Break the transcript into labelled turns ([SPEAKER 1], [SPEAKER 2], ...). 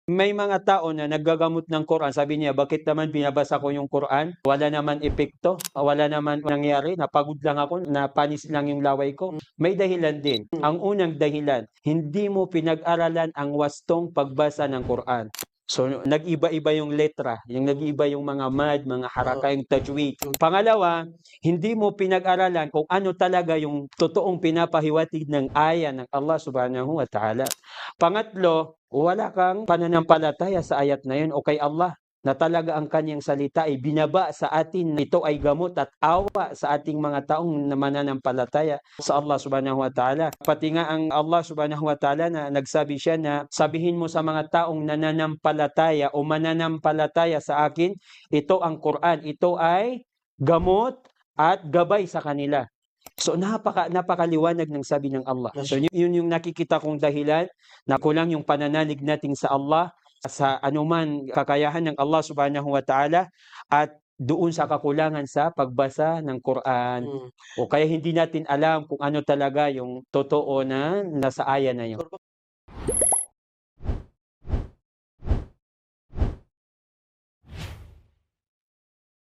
[SPEAKER 1] May mga tao na naggagamot ng Quran, sabi niya, bakit naman binabasa ko yung Quran? Wala naman epekto, wala naman nangyari, napagod lang ako, napanis lang yung laway ko. May dahilan din. Ang unang dahilan, hindi mo pinag-aralan ang wastong pagbasa ng Quran. So, nag-iba-iba yung letra, yung nag-iba yung mga mad, mga haraka, yung tajweed. Pangalawa, hindi mo pinag-aralan kung ano talaga yung totoong pinapahiwatig ng aya ng Allah subhanahu wa ta'ala. Pangatlo, wala kang pananampalataya sa ayat na yun o kay Allah na talaga ang kanyang salita ay binaba sa atin, ito ay gamot at awa sa ating mga taong mananampalataya sa Allah subhanahu wa ta'ala. Pati nga ang Allah subhanahu wa ta'ala na nagsabi siya na sabihin mo sa mga taong nananampalataya o mananampalataya sa akin, ito ang Quran, ito ay gamot at gabay sa kanila. So napakaliwanag ng sabi ng Allah. So yun yung nakikita kong dahilan na kulang yung pananalig natin sa Allah, sa anuman kakayahan ng Allah subhanahu wa ta'ala, at doon sa kakulangan sa pagbasa ng Quran. O kaya hindi natin alam kung ano talaga yung totoo na nasa aya na yun.